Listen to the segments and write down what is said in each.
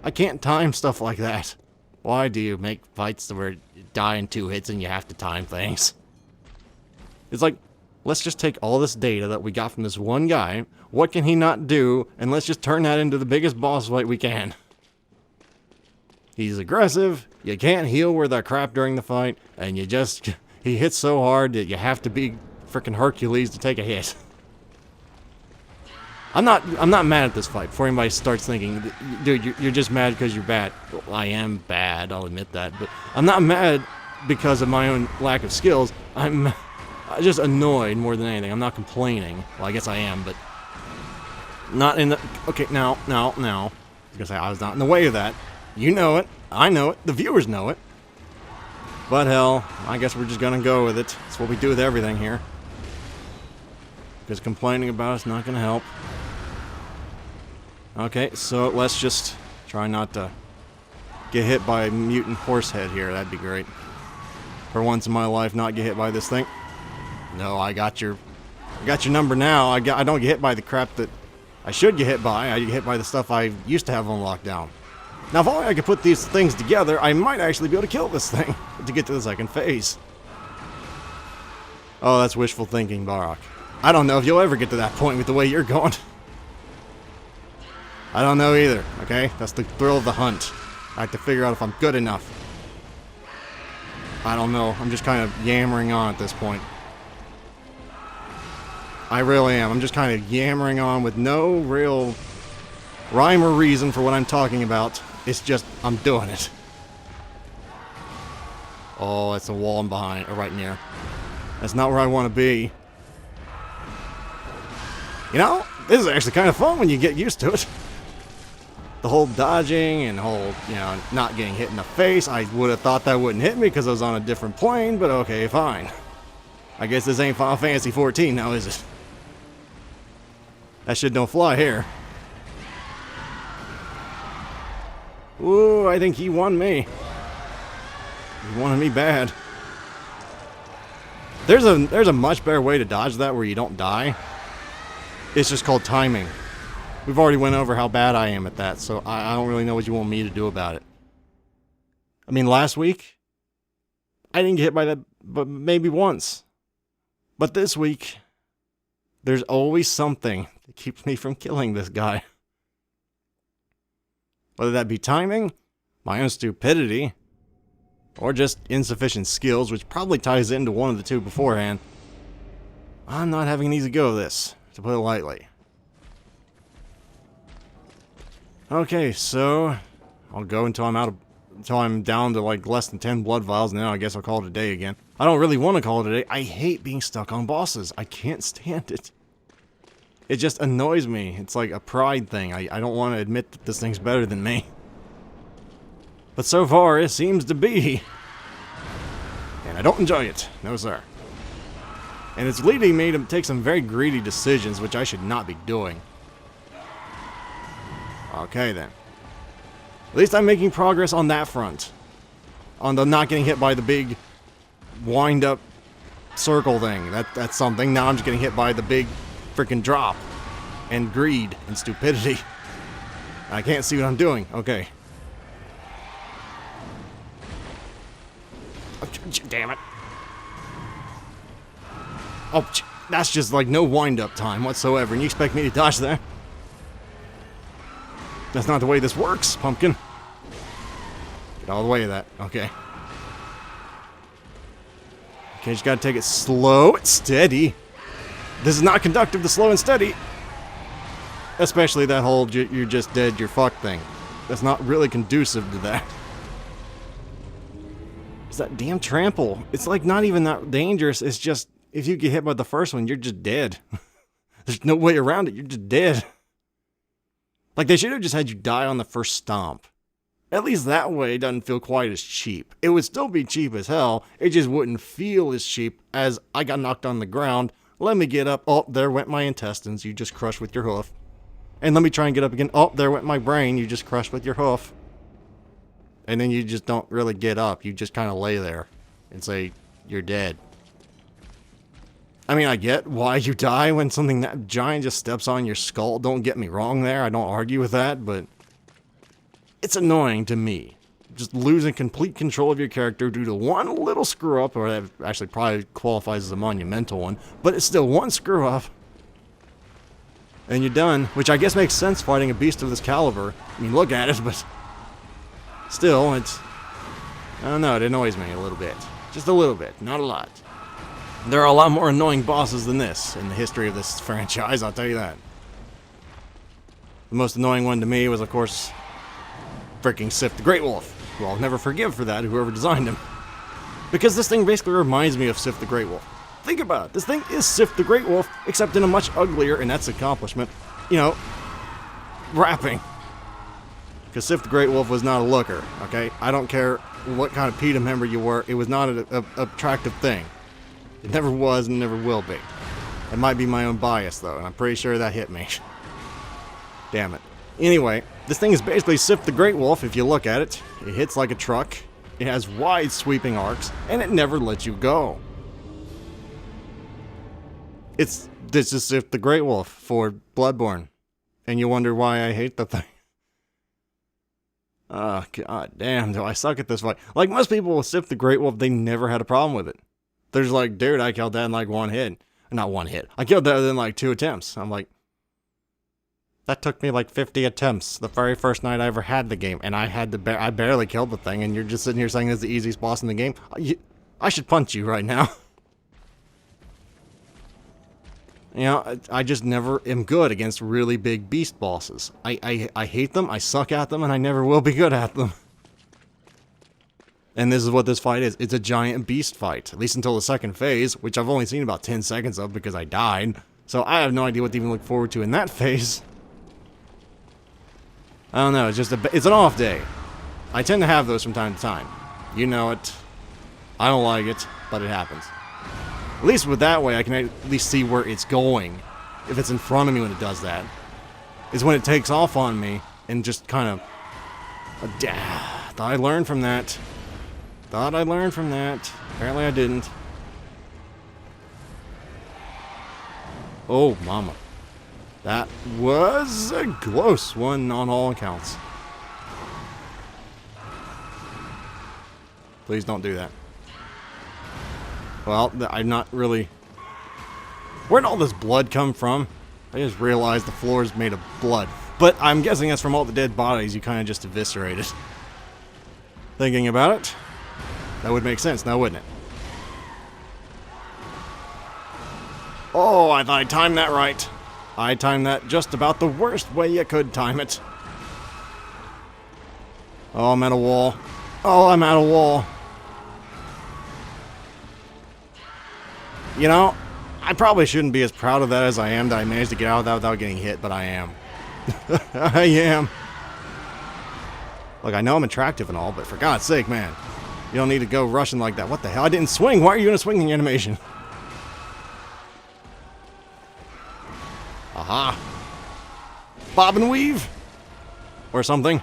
I can't time stuff like that. Why do you make fights where you die in 2 hits and you have to time things? It's like, let's just take all this data that we got from this one guy, what can he not do, and let's just turn that into the biggest boss fight we can. He's aggressive, you can't heal worth a crap during the fight, and he hits so hard that you have to be frickin' Hercules to take a hit. I'm not mad at this fight. Before anybody starts thinking, dude, you're just mad because you're bad. Well, I am bad, I'll admit that, but I'm not mad because of my own lack of skills. I'm just annoyed more than anything. I'm not complaining. Well, I guess I am, but not in the... Okay, now. I was gonna say I was not in the way of that. You know it. I know it. The viewers know it. But hell, I guess we're just gonna go with it. That's what we do with everything here. Because complaining about it's not gonna help. Okay, so let's just try not to get hit by a mutant horse head here. That'd be great. For once in my life, not get hit by this thing. No, I got your number now. I don't get hit by the crap that I should get hit by. I get hit by the stuff I used to have on lockdown. Now, if only I could put these things together, I might actually be able to kill this thing to get to the second phase. Oh, that's wishful thinking, Barak. I don't know if you'll ever get to that point with the way you're going. I don't know either, okay? That's the thrill of the hunt. I have to figure out if I'm good enough. I don't know. I'm just kind of yammering on at this point. I really am. I'm just kind of yammering on with no real rhyme or reason for what I'm talking about. It's just, I'm doing it. Oh, it's a wall behind, or right near. That's not where I want to be. You know, this is actually kind of fun when you get used to it. The whole dodging and whole, not getting hit in the face. I would have thought that wouldn't hit me because I was on a different plane, but okay, fine. I guess this ain't Final Fantasy 14 now, is it? That shit don't fly here. Ooh, I think he won me. He wanted me bad. There's a much better way to dodge that where you don't die. It's just called timing. We've already went over how bad I am at that, so I don't really know what you want me to do about it. I mean, last week, I didn't get hit by that but maybe once. But this week, there's always something that keeps me from killing this guy. Whether that be timing, my own stupidity, or just insufficient skills, which probably ties into one of the two beforehand. I'm not having an easy go of this, to put it lightly. Okay, so I'll go until I'm down to like less than 10 blood vials, and then I guess I'll call it a day again. I don't really want to call it a day. I hate being stuck on bosses. I can't stand it. It just annoys me. It's like a pride thing. I don't want to admit that this thing's better than me. But so far, it seems to be. And I don't enjoy it. No, sir. And it's leading me to take some very greedy decisions, which I should not be doing. Okay, then. At least I'm making progress on that front. On the not getting hit by the big wind-up circle thing. That's something. Now I'm just getting hit by the big freaking drop. And greed and stupidity. I can't see what I'm doing. Okay. Oh, damn it. Oh, that's just like no wind-up time whatsoever. And you expect me to dodge that? That's not the way this works, pumpkin. Get all the way of that. Okay. Okay, just gotta take it slow and steady. This is not conductive to slow and steady. Especially that whole you're just dead, you're fucked thing. That's not really conducive to that. It's that damn trample. It's like not even that dangerous. It's just, if you get hit by the first one, you're just dead. There's no way around it. You're just dead. Like, they should have just had you die on the first stomp. At least that way it doesn't feel quite as cheap. It would still be cheap as hell. It just wouldn't feel as cheap as I got knocked on the ground. Let me get up. Oh, there went my intestines. You just crushed with your hoof. And let me try and get up again. Oh, there went my brain. You just crushed with your hoof. And then you just don't really get up. You just kind of lay there and say, you're dead. I mean, I get why you die when something that giant just steps on your skull. Don't get me wrong there. I don't argue with that, but It's annoying to me. Just losing complete control of your character due to one little screw up, or that actually probably qualifies as a monumental one, but it's still one screw up. And you're done, which I guess makes sense fighting a beast of this caliber. I mean, look at it, but still, it's, I don't know, it annoys me a little bit. Just a little bit, not a lot. There are a lot more annoying bosses than this in the history of this franchise, I'll tell you that. The most annoying one to me was, of course, freaking Sif the Great Wolf, who I'll never forgive for that, whoever designed him. Because this thing basically reminds me of Sif the Great Wolf. Think about it, this thing is Sif the Great Wolf, except in a much uglier, and that's an accomplishment, you know, wrapping. Because Sif the Great Wolf was not a looker, okay? I don't care what kind of PETA member you were, it was not an attractive thing. It never was and never will be. It might be my own bias, though, and I'm pretty sure that hit me. Damn it. Anyway, this thing is basically Sif the Great Wolf if you look at it. It hits like a truck, it has wide sweeping arcs, and it never lets you go. This is Sif the Great Wolf for Bloodborne. And you wonder why I hate the thing. Oh, god damn, do I suck at this fight. Like, most people with Sif the Great Wolf, they never had a problem with it. They're just like, dude, I killed that in like one hit. Not one hit. I killed that in like 2 attempts. I'm like, that took me like 50 attempts the very first night I ever had the game. And I had to I barely killed the thing, and you're just sitting here saying it's the easiest boss in the game? I should punch you right now. You know, I just never am good against really big beast bosses. I hate them, I suck at them, and I never will be good at them. And this is what this fight is. It's a giant beast fight. At least until the second phase, which I've only seen about 10 seconds of because I died. So I have no idea what to even look forward to in that phase. I don't know, it's just it's an off day. I tend to have those from time to time. You know it. I don't like it, but it happens. At least with that way, I can at least see where it's going. If it's in front of me when it does that. Is when it takes off on me and just kind of... thought I learned from that. Thought I learned from that. Apparently I didn't. Oh, mama. That was a close one on all accounts. Please don't do that. Well, I'm not really... Where'd all this blood come from? I just realized the floor is made of blood. But I'm guessing that's from all the dead bodies you kind of just eviscerated. Thinking about it, that would make sense now, wouldn't it? Oh, I thought I timed that right. I timed that just about the worst way you could time it. Oh, I'm at a wall. Oh, I'm at a wall. You know, I probably shouldn't be as proud of that as I am that I managed to get out of that without getting hit, but I am. I am. Look, I know I'm attractive and all, but for God's sake, man. You don't need to go rushing like that. What the hell? I didn't swing. Why are you going to swing in the animation? Aha. Bob and weave? Or something.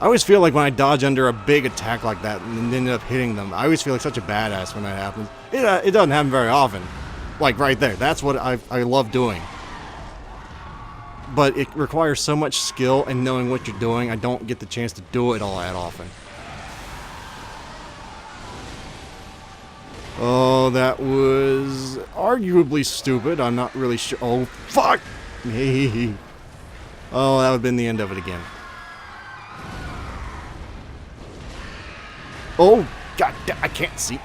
I always feel like when I dodge under a big attack like that and end up hitting them, I always feel like such a badass when that happens. It doesn't happen very often. Like right there. That's what I love doing. But it requires so much skill and knowing what you're doing, I don't get the chance to do it all that often. Oh, that was arguably stupid. I'm not really sure. Oh, fuck me. Oh, that would have been the end of it again. Oh, god damn, I can't see.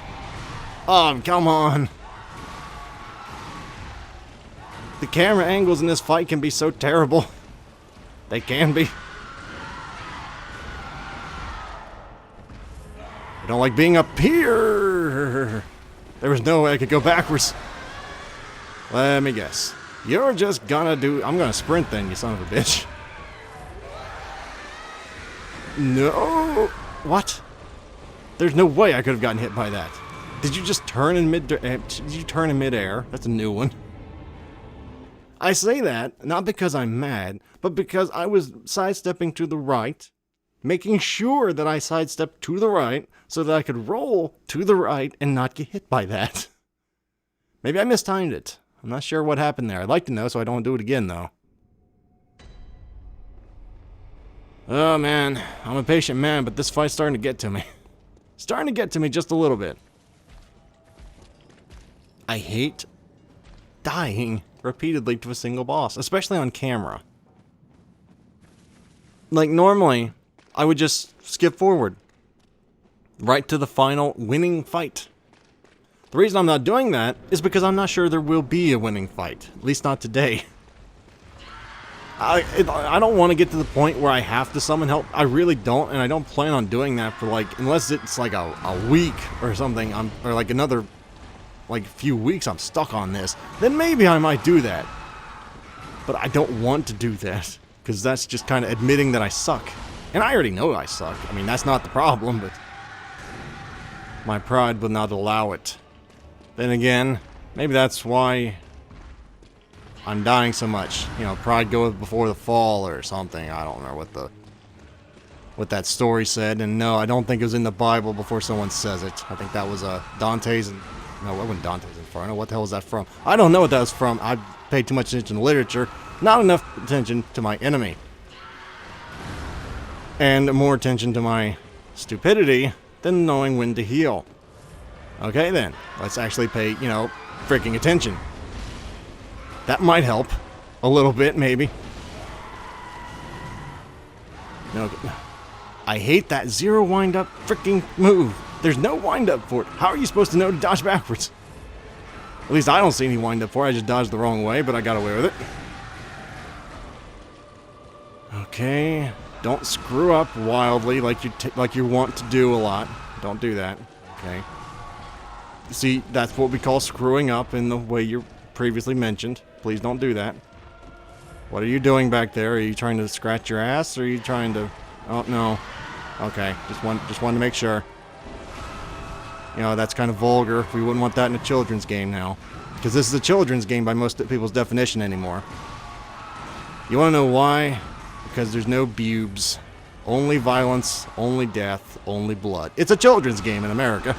Oh, come on. The camera angles in this fight can be so terrible. They can be. I don't like being up here. There was no way I could go backwards. Let me guess. You're just gonna do... I'm gonna sprint then, you son of a bitch. No. What? There's no way I could have gotten hit by that. Did you just turn in did you turn in midair? That's a new one. I say that, not because I'm mad, but because I was sidestepping to the right, making sure that I sidestepped to the right, so that I could roll to the right and not get hit by that. Maybe I mistimed it. I'm not sure what happened there. I'd like to know so I don't do it again, though. Oh man, I'm a patient man, but this fight's starting to get to me. Starting to get to me just a little bit. I hate dying repeatedly to a single boss, especially on camera. Like, normally, I would just skip forward. Right to the final winning fight. The reason I'm not doing that is because I'm not sure there will be a winning fight. At least not today. I don't want to get to the point where I have to summon help. I really don't, and I don't plan on doing that for, like, unless it's like a week or something, or like another, like, few weeks I'm stuck on this, then maybe I might do that. But I don't want to do that, because that's just kind of admitting that I suck. And I already know I suck. I mean, that's not the problem, but my pride will not allow it. Then again, maybe that's why I'm dying so much. You know, pride goeth before the fall or something. I don't know what that story said. And no, I don't think it was in the Bible before someone says it. I think that was Dante's. No, it wasn't Dante's Inferno. What the hell is that from? I don't know what that was from. I paid too much attention to literature. Not enough attention to my enemy. And more attention to my stupidity than knowing when to heal. Okay then, let's actually pay, you know, freaking attention. That might help. A little bit, maybe. No, I hate that zero wind-up freaking move. There's no wind-up for it. How are you supposed to know to dodge backwards? At least I don't see any wind-up for it. I just dodged the wrong way, but I got away with it. Okay. Don't screw up wildly like you want to do a lot. Don't do that. Okay. See, that's what we call screwing up in the way you previously mentioned. Please don't do that. What are you doing back there? Are you trying to scratch your ass, or are you trying to... Oh, no. Okay, just wanted to make sure. You know, that's kind of vulgar. We wouldn't want that in a children's game now. Because this is a children's game by most people's definition anymore. You want to know why? Because there's no boobs. Only violence, only death, only blood. It's a children's game in America.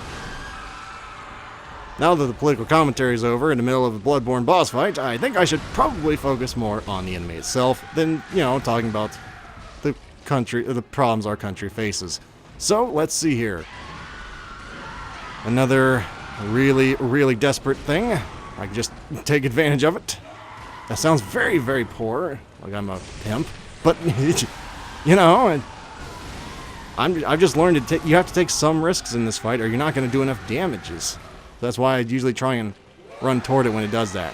Now that the political commentary is over in the middle of a Bloodborne boss fight, I think I should probably focus more on the enemy itself than, you know, talking about the country, the problems our country faces. So, let's see here. Another really, really desperate thing. I can just take advantage of it. That sounds very, very poor. Like I'm a pimp. But, you know, I've just learned you have to take some risks in this fight or you're not going to do enough damages. That's why I usually try and run toward it when it does that.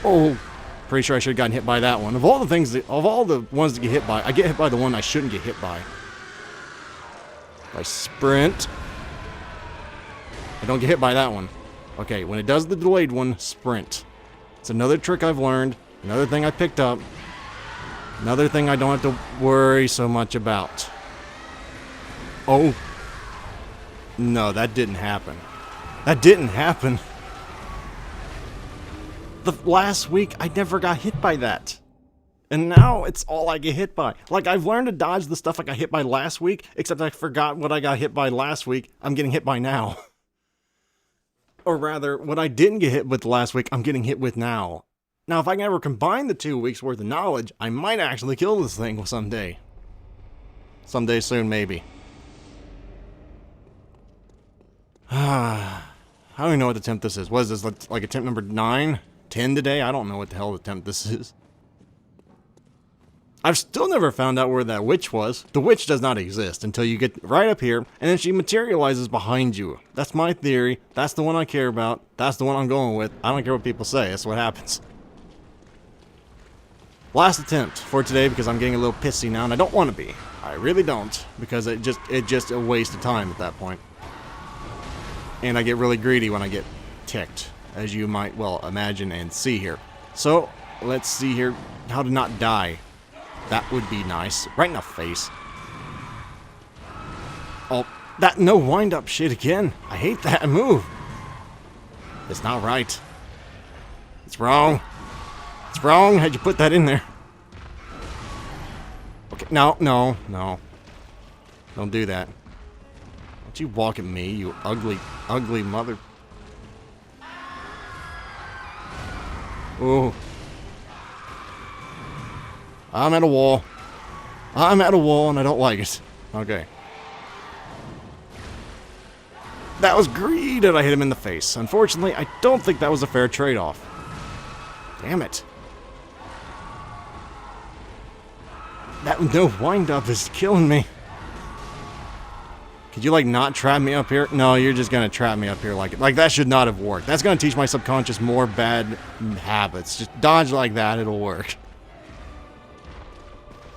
Oh, pretty sure I should have gotten hit by that one. Of all the ones to get hit by, I get hit by the one I shouldn't get hit by. If I sprint, I don't get hit by that one. Okay, when it does the delayed one, sprint. It's another trick I've learned, another thing I picked up, another thing I don't have to worry so much about. Oh. No, that didn't happen. That didn't happen. The last week, I never got hit by that. And now, it's all I get hit by. Like, I've learned to dodge the stuff I got hit by last week, except I forgot what I got hit by last week, I'm getting hit by now. Or rather, what I didn't get hit with last week, I'm getting hit with now. Now, if I can ever combine the 2 weeks worth of knowledge, I might actually kill this thing someday. Someday soon, maybe. I don't even know what attempt this is. What is this, like attempt number 9? 10 today? I don't know what the hell attempt this is. I've still never found out where that witch was. The witch does not exist until you get right up here, and then she materializes behind you. That's my theory. That's the one I care about. That's the one I'm going with. I don't care what people say. That's what happens. Last attempt for today because I'm getting a little pissy now, and I don't want to be. I really don't, because it's just a waste of time at that point. And I get really greedy when I get ticked, as you might well imagine and see here. So, let's see here how to not die. That would be nice. Right in the face. Oh, that no wind-up shit again. I hate that move. It's not right. It's wrong. It's wrong. How'd you put that in there? Okay, no. Don't do that. Don't you walk at me, you ugly, ugly mother... Ooh. I'm at a wall. I'm at a wall and I don't like it. Okay. That was greed and I hit him in the face. Unfortunately, I don't think that was a fair trade-off. Damn it. That no wind-up is killing me. Could you, like, not trap me up here? No, you're just gonna trap me up here like that should not have worked. That's gonna teach my subconscious more bad habits. Just dodge like that, it'll work.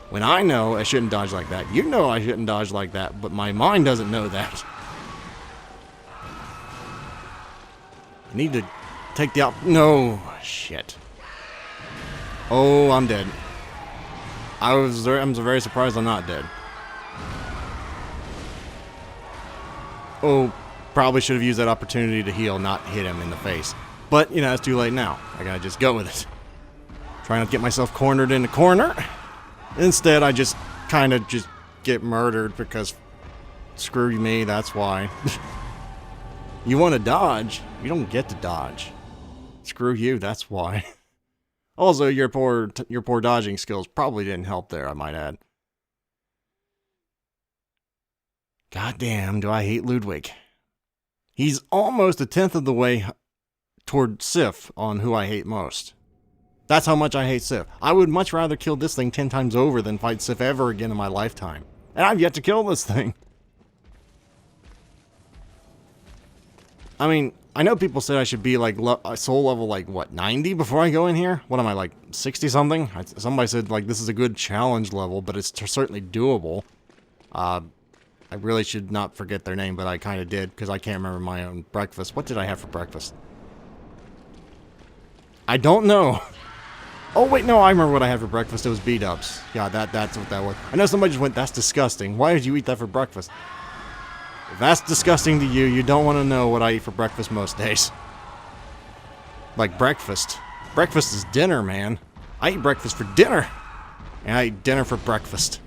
When I know I shouldn't dodge like that, you know I shouldn't dodge like that, but my mind doesn't know that. I need to take the no, shit. Oh, I'm dead. I'm very surprised I'm not dead. Oh, probably should have used that opportunity to heal, not hit him in the face. But, you know, it's too late now. I gotta just go with it. Try not to get myself cornered in a corner. Instead, I just kind of just get murdered because screw me, that's why. You want to dodge, you don't get to dodge. Screw you, that's why. Also, your poor dodging skills probably didn't help there, I might add. Goddamn, do I hate Ludwig. He's almost a tenth of the way toward Sif on who I hate most. That's how much I hate Sif. I would much rather kill this thing 10 times over than fight Sif ever again in my lifetime. And I've yet to kill this thing. I mean, I know people said I should be like soul level like what, 90 before I go in here? What am I, like 60 something? Somebody said like this is a good challenge level, but it's certainly doable. I really should not forget their name, but I kind of did because I can't remember my own breakfast. What did I have for breakfast? I don't know. Oh wait, no, I remember what I had for breakfast. It was B-dubs. Yeah, that's what that was. I know somebody just went, that's disgusting. Why did you eat that for breakfast? If that's disgusting to you, you don't want to know what I eat for breakfast most days. Like breakfast. Breakfast is dinner, man. I eat breakfast for dinner. And I eat dinner for breakfast.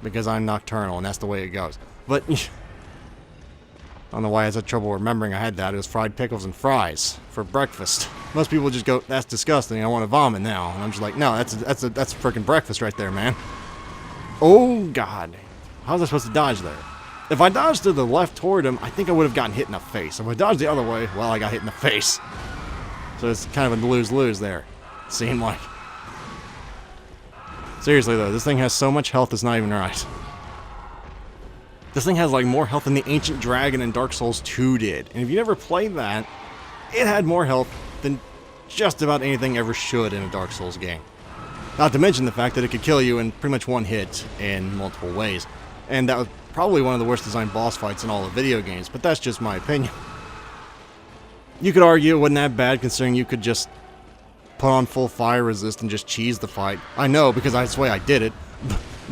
Because I'm nocturnal, and that's the way it goes. But, I don't know why I had trouble remembering I had that. It was fried pickles and fries for breakfast. Most people just go, that's disgusting, I want to vomit now. And I'm just like, no, that's freaking breakfast right there, man. Oh, God. How was I supposed to dodge there? If I dodged to the left toward him, I think I would have gotten hit in the face. If I dodged the other way, well, I got hit in the face. So it's kind of a lose-lose there. Seemed like. Seriously, though, this thing has so much health, it's not even right. This thing has, like, more health than the Ancient Dragon in Dark Souls 2 did. And if you never played that, it had more health than just about anything ever should in a Dark Souls game. Not to mention the fact that it could kill you in pretty much one hit in multiple ways. And that was probably one of the worst designed boss fights in all the video games, but that's just my opinion. You could argue it wasn't that bad considering you could just put on full fire resist and just cheese the fight. I know, because that's the way I did it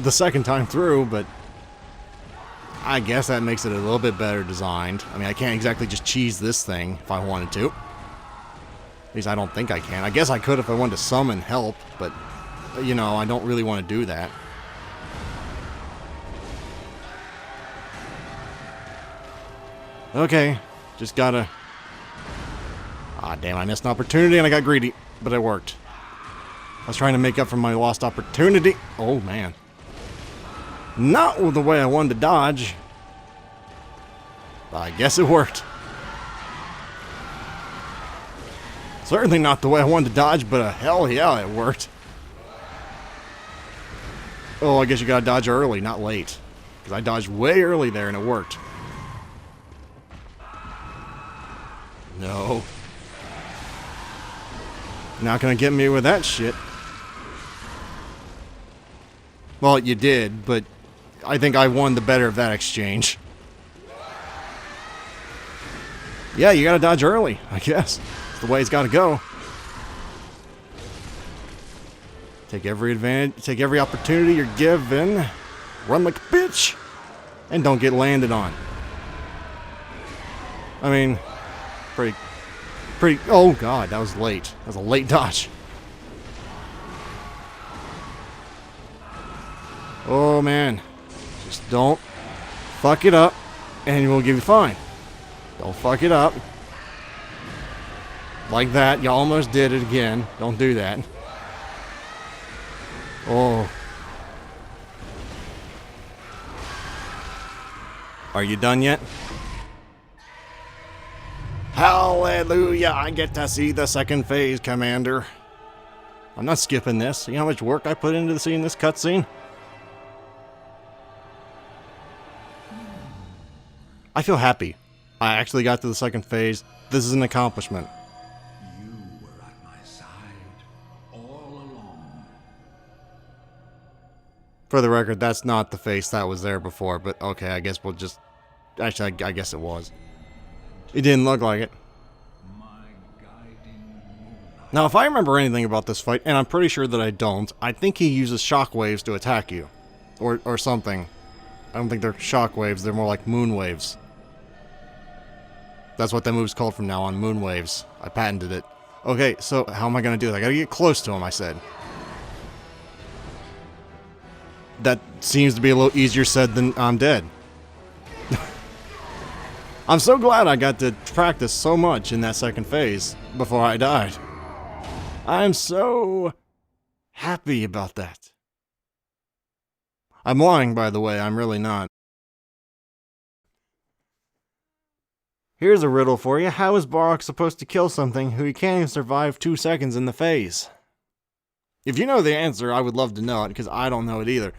the second time through, but I guess that makes it a little bit better designed. I mean, I can't exactly just cheese this thing if I wanted to. At least I don't think I can. I guess I could if I wanted to summon help, but, you know, I don't really want to do that. Okay, just gotta... Ah, damn, I missed an opportunity and I got greedy. But it worked. I was trying to make up for my lost opportunity. Oh, man. Not the way I wanted to dodge. But I guess it worked. Certainly not the way I wanted to dodge, but hell yeah, it worked. Oh, I guess you gotta dodge early, not late. Because I dodged way early there and it worked. No. Not gonna get me with that shit. Well, you did, but I think I won the better of that exchange. Yeah, you gotta dodge early, I guess. It's the way it's gotta go. Take every advantage, take every opportunity you're given. Run like a bitch. And don't get landed on. I mean, pretty, oh god, that was late. That was a late dodge. Oh man. Just don't fuck it up and we'll give you fine. Don't fuck it up. Like that, you almost did it again. Don't do that. Oh. Are you done yet? Hallelujah, I get to see the second phase, Commander. I'm not skipping this. See how much work I put into seeing this cutscene? I feel happy. I actually got to the second phase. This is an accomplishment. You were at my side all along. For the record, that's not the face that was there before, but okay, I guess we'll just... Actually, I guess it was. It didn't look like it. Now, if I remember anything about this fight, and I'm pretty sure that I don't, I think he uses shockwaves to attack you. Or something. I don't think they're shockwaves, they're more like moonwaves. That's what that move's called from now on, moonwaves. I patented it. Okay, so how am I gonna do it? I gotta get close to him, I said. That seems to be a little easier said than I'm dead. I'm so glad I got to practice so much in that second phase before I died. I'm so happy about that. I'm lying, by the way, I'm really not. Here's a riddle for you. How is Barok supposed to kill something who he can't even survive 2 seconds in the phase? If you know the answer, I would love to know it, because I don't know it either.